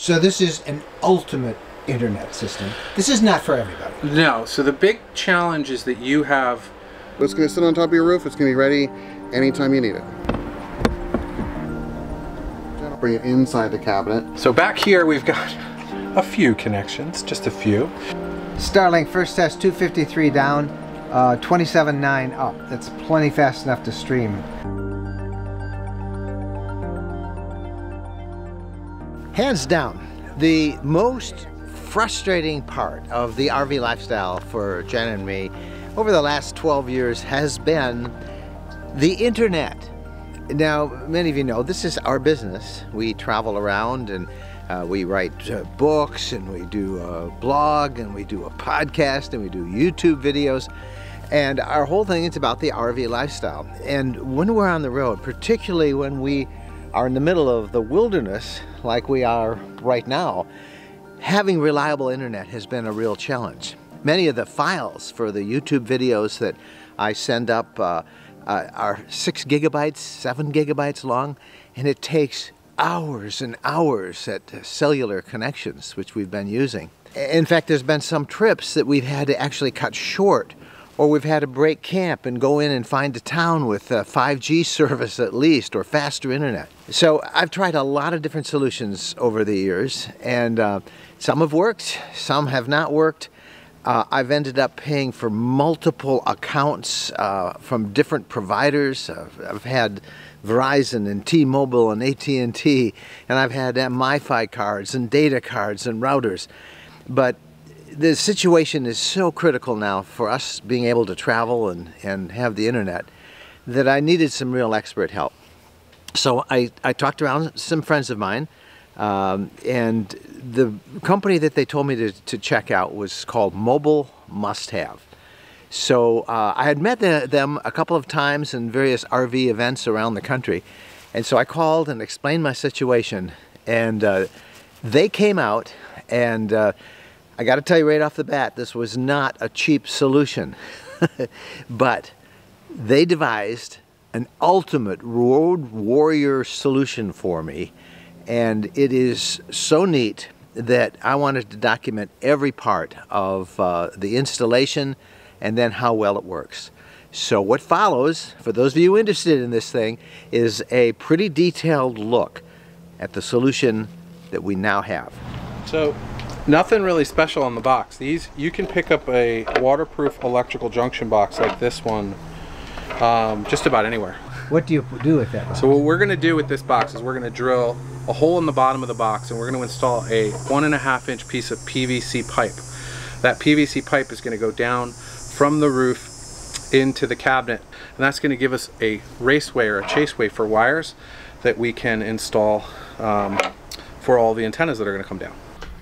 So this is an ultimate internet system. This is not for everybody. No, so the big challenge is that you have... It's going to sit on top of your roof. It's going to be ready anytime you need it. Bring it inside the cabinet. So back here we've got a few connections, just a few. Starlink first test 253 down, 27.9 up. That's plenty fast enough to stream. Hands down, the most frustrating part of the RV lifestyle for Jen and me over the last 12 years has been the internet. Now, many of you know this is our business. We travel around and we write books, and we do a blog, and we do a podcast, and we do YouTube videos. And our whole thing is about the RV lifestyle. And when we're on the road, particularly when we are in the middle of the wilderness like we are right now, having reliable internet has been a real challenge. Many of the files for the YouTube videos that I send up are 6 gigabytes, 7 gigabytes long, and it takes hours and hours at cellular connections, which we've been using. In fact, there's been some trips that we've had to actually cut short, or we've had to break camp and go in and find a town with 5G service at least, or faster internet. So I've tried a lot of different solutions over the years, and some have worked, some have not worked. I've ended up paying for multiple accounts from different providers. I've had Verizon and T-Mobile and AT&T, and I've had MiFi cards and data cards and routers. But the situation is so critical now for us being able to travel and have the internet that I needed some real expert help. So I talked around some friends of mine, and the company that they told me to check out was called Mobile Must Have. So I had met them a couple of times in various RV events around the country, and so I called and explained my situation, and they came out, and I got to tell you right off the bat, this was not a cheap solution, but they devised an ultimate road warrior solution for me, and it is so neat that I wanted to document every part of the installation and then how well it works. So what follows, for those of you interested in this thing, is a pretty detailed look at the solution that we now have. So nothing really special on the box. These, you can pick up a waterproof electrical junction box like this one just about anywhere. What do you do with that box? So what we're going to do with this box is we're going to drill a hole in the bottom of the box, and we're going to install a 1.5 inch piece of PVC pipe. That PVC pipe is going to go down from the roof into the cabinet, and that's going to give us a raceway or a chaseway for wires that we can install for all the antennas that are going to come down.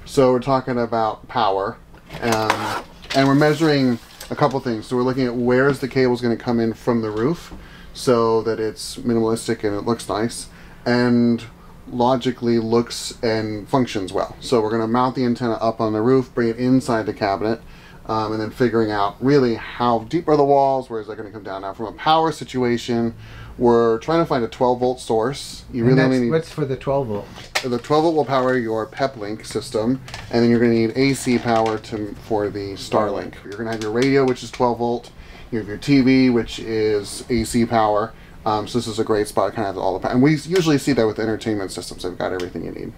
So we're talking about power, and we're measuring a couple things. So we're looking at where's the cable's going to come in from the roof so that it's minimalistic and it looks nice and logically looks and functions well. So we're going to mount the antenna up on the roof, bring it inside the cabinet, and then figuring out really how deep are the walls, where is that going to come down. Now from a power situation, we're trying to find a 12-volt source. You really only need... What's for the 12-volt? The 12-volt will power your PepLink system, and then you're going to need AC power for the Starlink. You're going to have your radio, which is 12-volt. You have your TV, which is AC power. So this is a great spot to kind of have all the power. And we usually see that with entertainment systems. They've got everything you need.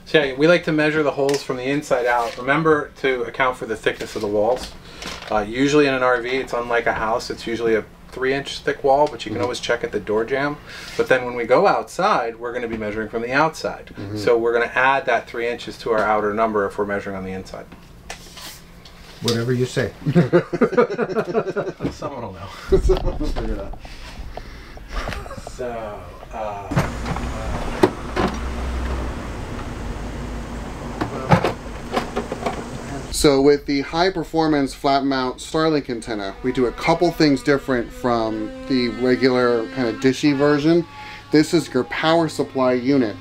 So yeah, we like to measure the holes from the inside out. Remember to account for the thickness of the walls. Usually in an RV, it's unlike a house. It's usually a 3-inch thick wall, but you can always check at the door jamb. But then when we go outside, we're going to be measuring from the outside. So we're going to add that 3 inches to our outer number if we're measuring on the inside. Whatever you say. Someone will know. Someone will figure it out. So, So with the high performance flat mount Starlink antenna, we do a couple things different from the regular kind of dishy version. This is your power supply unit,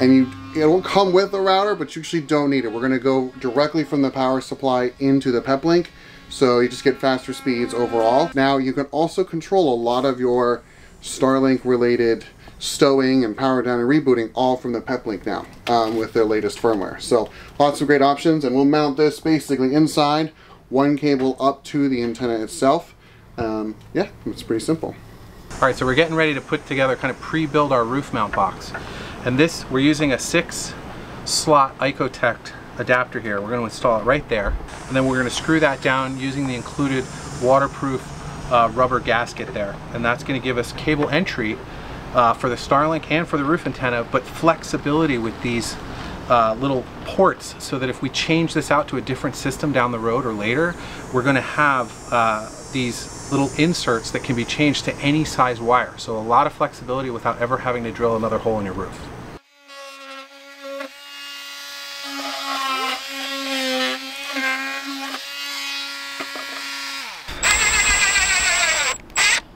and it will come with a router, but you actually don't need it. We're going to go directly from the power supply into the PepLink, so you just get faster speeds overall. Now you can also control a lot of your Starlink related stowing and power down and rebooting all from the Peplink now with their latest firmware. So lots of great options, and we'll mount this basically inside, one cable up to the antenna itself. Yeah, it's pretty simple. All right, so we're getting ready to put together, kind of pre-build our roof mount box. And this, we're using a 6-slot Icotech adapter here. We're going to install it right there. And then we're going to screw that down using the included waterproof rubber gasket there. And that's going to give us cable entry for the Starlink and for the roof antenna, but flexibility with these little ports, so that if we change this out to a different system down the road or later, we're going to have these little inserts that can be changed to any size wire. So a lot of flexibility without ever having to drill another hole in your roof.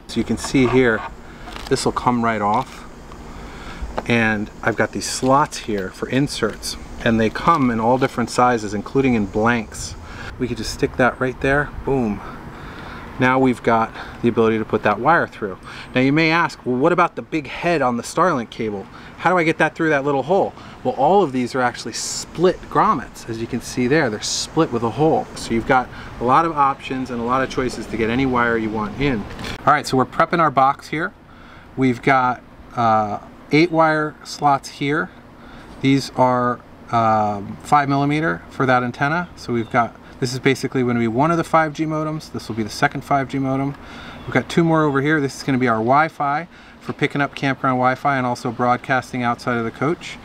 So you can see here, this will come right off. And I've got these slots here for inserts, and they come in all different sizes, including in blanks. We could just stick that right there, boom. Now we've got the ability to put that wire through. Now you may ask, well, what about the big head on the Starlink cable? How do I get that through that little hole? Well, all of these are actually split grommets. As you can see there, they're split with a hole. So you've got a lot of options and a lot of choices to get any wire you want in. All right, so we're prepping our box here. We've got 8 wire slots here. These are 5mm for that antenna. So we've got, this is basically going to be one of the 5G modems. This will be the second 5G modem. We've got 2 more over here. This is going to be our Wi-Fi for picking up campground Wi-Fi and also broadcasting outside of the coach.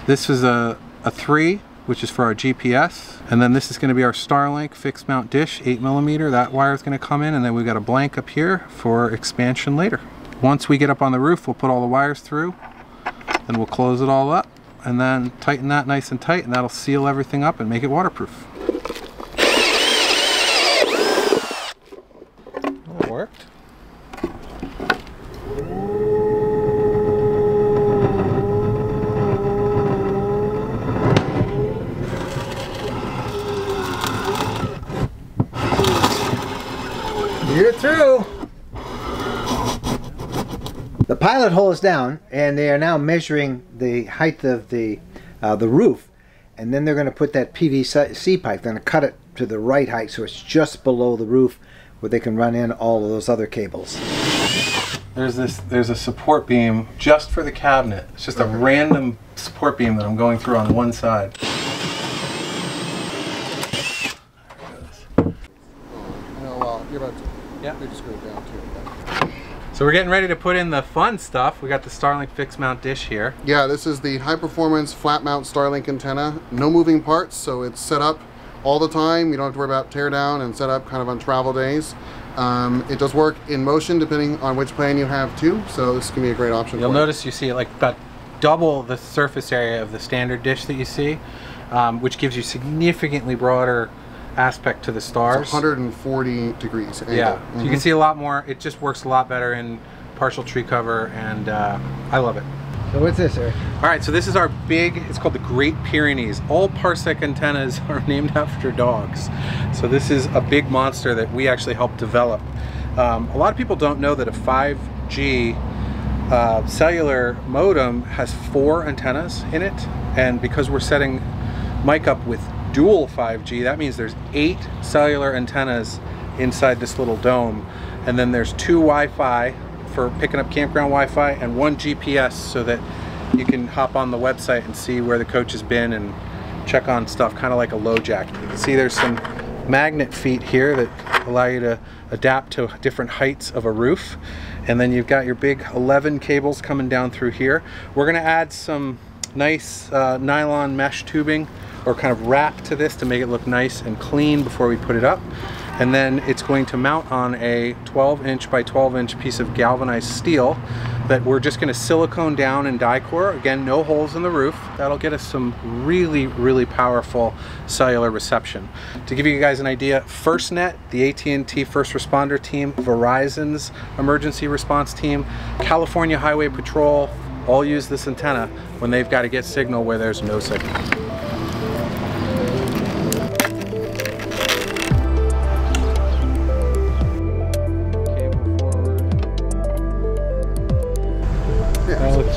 This is a 3, which is for our GPS. And then this is going to be our Starlink fixed mount dish, 8mm. That wire is going to come in, and then we've got a blank up here for expansion later. Once we get up on the roof, we'll put all the wires through, then we'll close it all up, and then tighten that nice and tight, and that'll seal everything up and make it waterproof. Oh, it worked. You're through. The pilot hole is down, and they are now measuring the height of the roof, and then they're going to put that PVC pipe. They're going to cut it to the right height, so it's just below the roof, where they can run in all of those other cables. There's a support beam just for the cabinet. It's just a random support beam that I'm going through on one side. No, well, you're about to. Yeah. They just screw it down too. So we're getting ready to put in the fun stuff. We got the Starlink fixed mount dish here. Yeah, this is the high performance flat mount Starlink antenna. No moving parts, so it's set up all the time. You don't have to worry about tear down and set up kind of on travel days. It does work in motion depending on which plan you have too, so this can be a great option. You'll notice you see like about double the surface area of the standard dish that you see, which gives you significantly broader aspect to the stars. It's 140 degrees angle. Yeah, so you can see a lot more. It just works a lot better in partial tree cover, and I love it. So what's this, Eric? All right, so this is our big, it's called the Great Pyrenees. All parsec antennas are named after dogs. So this is a big monster that we actually helped develop. A lot of people don't know that a 5G cellular modem has 4 antennas in it, and because we're setting Mike up with dual 5G, that means there's 8 cellular antennas inside this little dome, and then there's 2 Wi-Fi for picking up campground Wi-Fi and 1 GPS, so that you can hop on the website and see where the coach has been and check on stuff, kind of like a low jack. You can see there's some magnet feet here that allow you to adapt to different heights of a roof, and then you've got your big 11 cables coming down through here. We're going to add some nice nylon mesh tubing or kind of wrap to this to make it look nice and clean before we put it up. And then it's going to mount on a 12-inch by 12-inch piece of galvanized steel that we're just going to silicone down and die core. Again, no holes in the roof. That'll get us some really, really powerful cellular reception. To give you guys an idea, FirstNet, the AT&T first responder team, Verizon's emergency response team, California Highway Patrol, all use this antenna when they've got to get signal where there's no signal.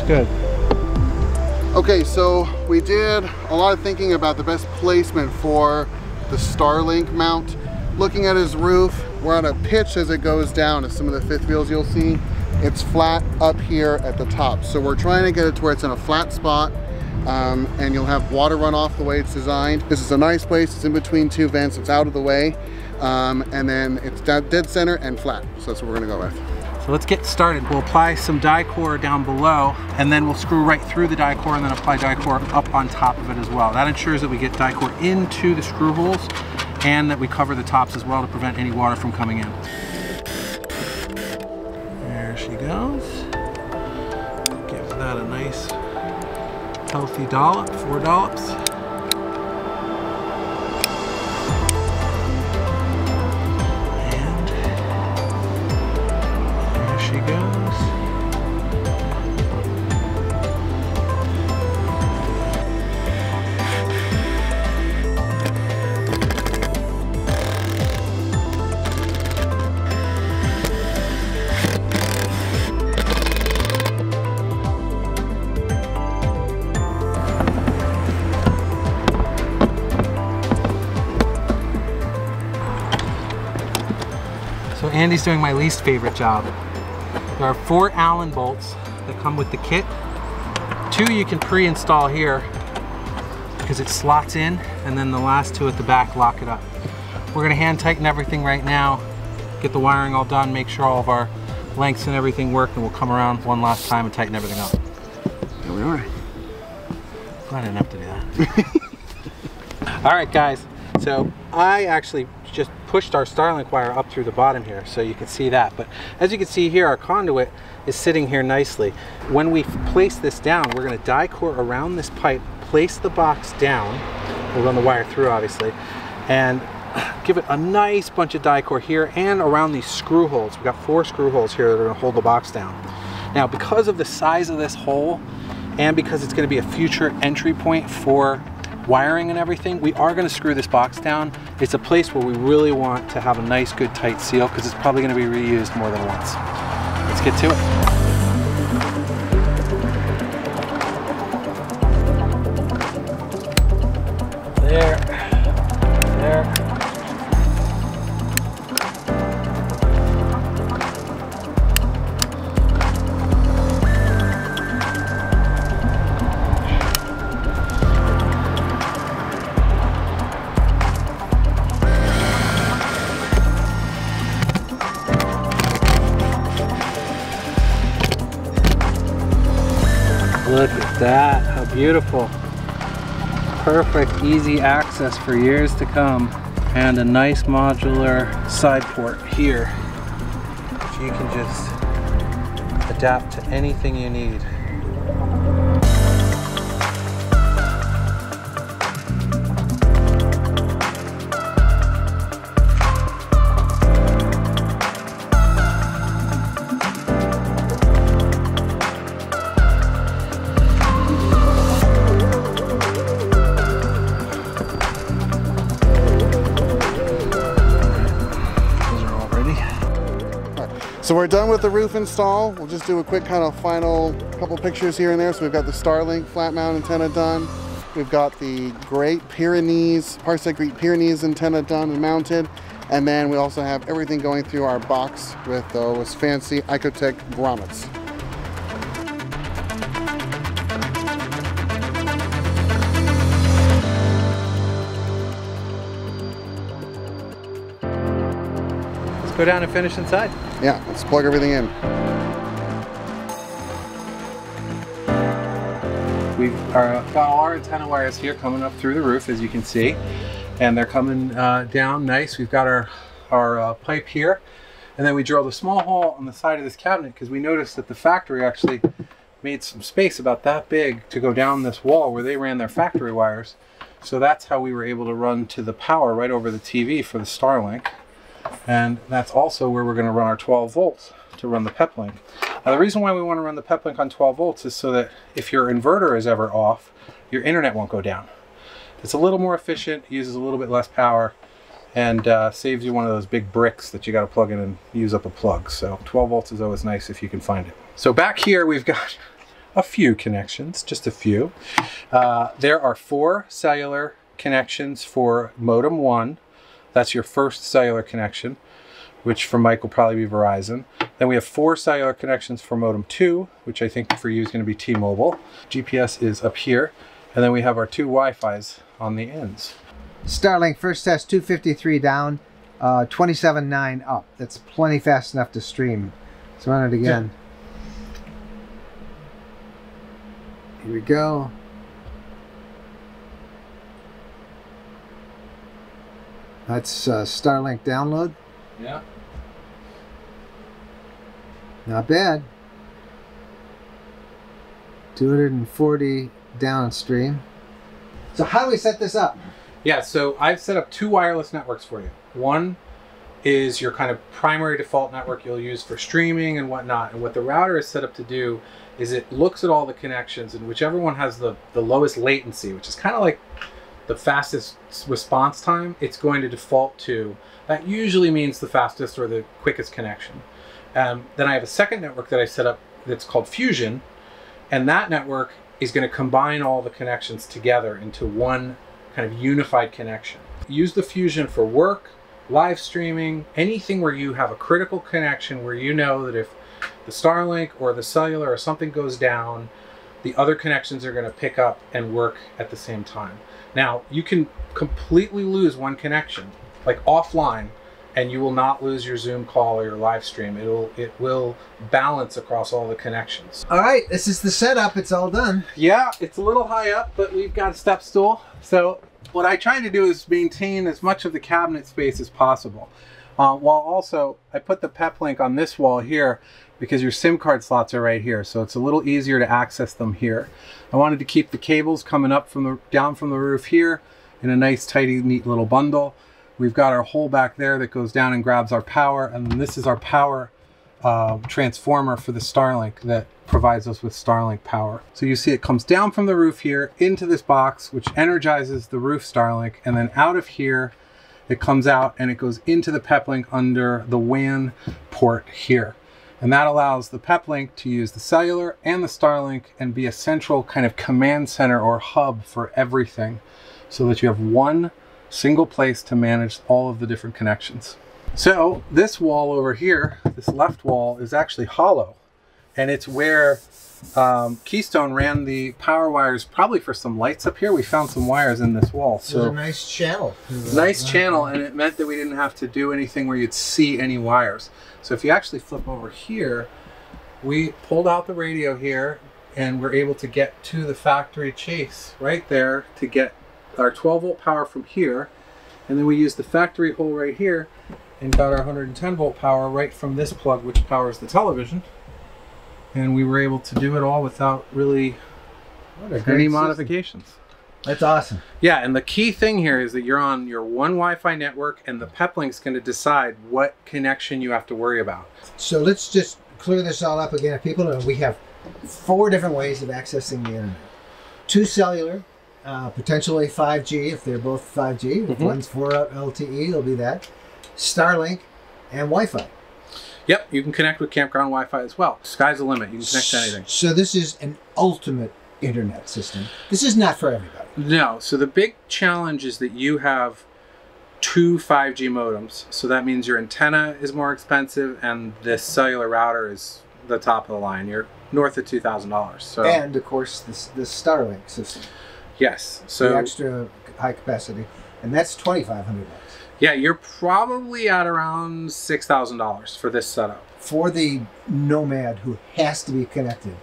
good. Okay, so we did a lot of thinking about the best placement for the Starlink mount. Looking at his roof, we're on a pitch as it goes down, as some of the fifth wheels you'll see. It's flat up here at the top. So we're trying to get it to where it's in a flat spot, and you'll have water run off the way it's designed. This is a nice place. It's in between two vents. It's out of the way. And then it's dead center and flat. So that's what we're gonna go with. So let's get started. We'll apply some die core down below, and then we'll screw right through the die core and then apply die core up on top of it as well. That ensures that we get die core into the screw holes and that we cover the tops as well to prevent any water from coming in. There she goes. Give that a nice healthy dollop, 4 dollops. She goes. So Andy's doing my least favorite job. There are 4 Allen bolts that come with the kit. 2 you can pre-install here because it slots in, and then the last 2 at the back lock it up. We're gonna hand tighten everything right now, get the wiring all done, make sure all of our lengths and everything work, and we'll come around one last time and tighten everything up. Here we are. I didn't have to do that. All right, guys. So I actually just pushed our Starlink wire up through the bottom here so you can see that. But as you can see here, our conduit is sitting here nicely. When we place this down, we're going to die core around this pipe, place the box down. We'll run the wire through, obviously, and give it a nice bunch of die core here and around these screw holes. We've got 4 screw holes here that are going to hold the box down. Now, because of the size of this hole and because it's going to be a future entry point for wiring and everything, we are going to screw this box down. It's a place where we really want to have a nice, good, tight seal because it's probably going to be reused more than once. Let's get to it. There. Look at that, how beautiful. Perfect, easy access for years to come. And a nice modular side port here, which you can just adapt to anything you need. So we're done with the roof install. We'll just do a quick kind of final couple pictures here and there. So we've got the Starlink flat mount antenna done. We've got the Great Pyrenees, Parsec Great Pyrenees antenna done and mounted. And then we also have everything going through our box with those fancy Icotech grommets. Go down and finish inside. Yeah, let's plug everything in. We've got all our antenna wires here coming up through the roof, as you can see, and they're coming down nice. We've got our pipe here, and then we drilled a small hole on the side of this cabinet because we noticed that the factory actually made some space about that big to go down this wall where they ran their factory wires. So that's how we were able to run to the power right over the TV for the Starlink. And that's also where we're going to run our 12 volts to run the PepLink. Now the reason why we want to run the PepLink on 12 volts is so that if your inverter is ever off, your internet won't go down. It's a little more efficient, uses a little bit less power, and saves you one of those big bricks that you got to plug in and use up a plug. So 12 volts is always nice if you can find it. So back here we've got a few connections, just a few. There are 4 cellular connections for modem 1. That's your first cellular connection, which for Mike will probably be Verizon. Then we have 4 cellular connections for modem 2, which I think for you is going to be T-Mobile. GPS is up here. And then we have our 2 Wi-Fis on the ends. Starlink first test 253 down, 27.9 up. That's plenty fast enough to stream. Let's run it again. Yeah. Here we go. That's Starlink download. Yeah. Not bad. 240 downstream. So how do we set this up? Yeah, so I've set up 2 wireless networks for you. One is your kind of primary default network you'll use for streaming and whatnot. And what the router is set up to do is it looks at all the connections, and whichever one has the lowest latency, which is kind of like the fastest response time, it's going to default to. That usually means the fastest or the quickest connection. Then I have a second network that I set up that's called Fusion, and that network is going to combine all the connections together into one kind of unified connection. Use the Fusion for work, live streaming, anything where you have a critical connection where you know that if the Starlink or the cellular or something goes down, the other connections are going to pick up and work at the same time. Now, you can completely lose one connection, like offline, and you will not lose your Zoom call or your live stream. It will balance across all the connections. All right, this is the setup. It's all done. Yeah, it's a little high up, but we've got a step stool. So what I try to do is maintain as much of the cabinet space as possible. While also, I put the PepLink on this wall here because your SIM card slots are right here, so it's a little easier to access them here. I wanted to keep the cables coming up down from the roof here in a nice, tidy, neat little bundle. We've got our hole back there that goes down and grabs our power, and then this is our power transformer for the Starlink that provides us with Starlink power. So you see it comes down from the roof here into this box, which energizes the roof Starlink, and then out of here it comes out and it goes into the PepLink under the WAN port here. And that allows the PepLink to use the cellular and the Starlink and be a central kind of command center or hub for everything, so that you have one single place to manage all of the different connections. So this wall over here, this left wall, is actually hollow, and it's where Keystone ran the power wires probably for some lights up here. We found some wires in this wall. So it was a nice channel. Nice channel, and it meant that we didn't have to do anything where you'd see any wires. So if you actually flip over here, we pulled out the radio here and we're able to get to the factory chase right there to get our 12-volt power from here, and then we used the factory hole right here and got our 110-volt power right from this plug, which powers the television, and we were able to do it all without really any modifications. That's awesome. Yeah, and the key thing here is that you're on your one Wi-Fi network, and the PepLink's going to decide what connection you have to worry about. So let's just clear this all up again. If people know, we have 4 different ways of accessing the internet. 2 cellular, potentially 5G if they're both 5G. If one's 4 LTE, it'll be that. Starlink and Wi-Fi. Yep, you can connect with campground Wi-Fi as well. Sky's the limit. You can connect to anything. So this is an ultimate internet system. This is not for everybody. No. So the big challenge is that you have 2 5G modems. So that means your antenna is more expensive, and this cellular router is the top of the line. You're north of $2,000. So, and of course the Starlink system. Yes. So the extra high capacity, and that's $2,500. Yeah, you're probably at around $6,000 for this setup. For the nomad who has to be connected,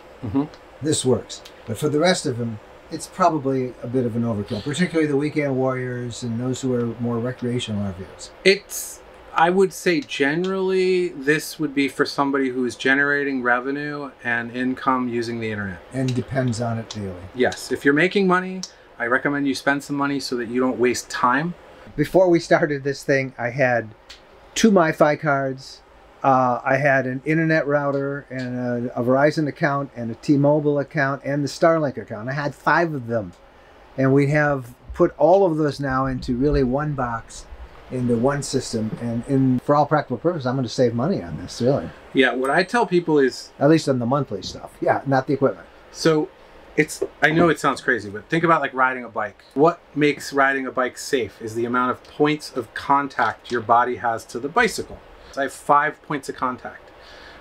this works. But for the rest of them, it's probably a bit of an overkill, particularly the weekend warriors and those who are more recreational RVers. I would say generally this would be for somebody who is generating revenue and income using the internet. And depends on it daily. Yes, if you're making money, I recommend you spend some money so that you don't waste time. Before we started this thing, I had 2 MiFi cards. I had an internet router and a Verizon account and a T-Mobile account and the Starlink account. I had 5 of them. And we have put all of those now into really one box, into one system. And for all practical purposes, I'm going to save money on this, really. Yeah, what I tell people is... At least on the monthly stuff. Yeah, not the equipment. So I know it sounds crazy, but think about like riding a bike. What makes riding a bike safe is the amount of points of contact your body has to the bicycle. I have 5 points of contact.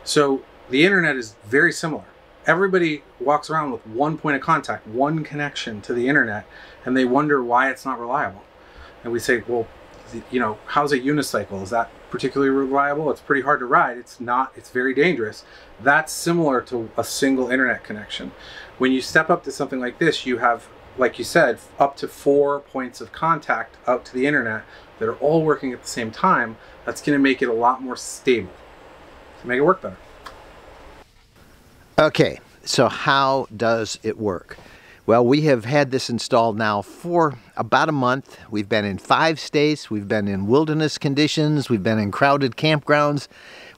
So the internet is very similar. Everybody walks around with 1 point of contact, one connection to the internet, and they wonder why it's not reliable. And we say, well, you know, how's a unicycle? Is that particularly reliable? It's pretty hard to ride. It's not, it's very dangerous. That's similar to a single internet connection. When you step up to something like this, you have, like you said, up to 4 points of contact out to the internet that are all working at the same time. That's going to make it a lot more stable, to make it work better. Okay, so how does it work? Well, we have had this installed now for about a month. We've been in 5 states. We've been in wilderness conditions. We've been in crowded campgrounds.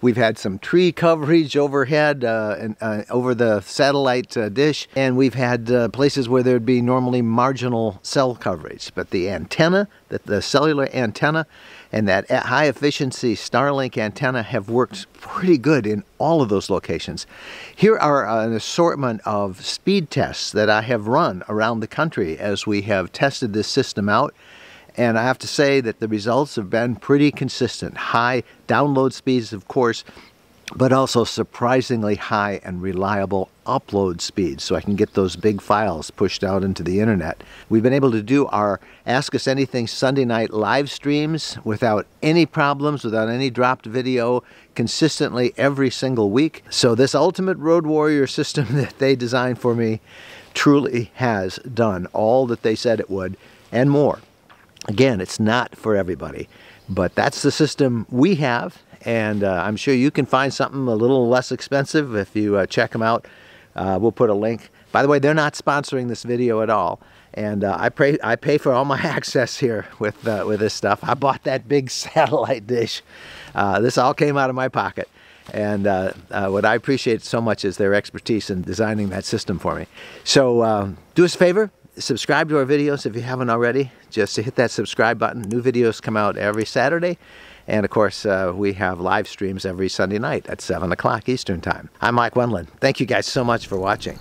We've had some tree coverage overhead over the satellite dish. And we've had places where there'd be normally marginal cell coverage. But the antenna, the cellular antenna, and that high efficiency Starlink antenna have worked pretty good in all of those locations. Here are an assortment of speed tests that I have run around the country as we have tested this system out. And I have to say that the results have been pretty consistent. High download speeds, of course, but also surprisingly high and reliable upload speeds, so I can get those big files pushed out into the internet. We've been able to do our Ask Us Anything Sunday night live streams without any problems, without any dropped video, consistently every single week. So this Ultimate Road Warrior system that they designed for me truly has done all that they said it would and more. Again, it's not for everybody, but that's the system we have, and I'm sure you can find something a little less expensive if you check them out. We'll put a link. By the way, they're not sponsoring this video at all, and I pay for all my access here with this stuff. I bought that big satellite dish. This all came out of my pocket, and what I appreciate so much is their expertise in designing that system for me. So do us a favor. Subscribe to our videos if you haven't already. Just to hit that subscribe button. New videos come out every Saturday. And of course, we have live streams every Sunday night at 7 o'clock Eastern Time. I'm Mike Wendland. Thank you guys so much for watching.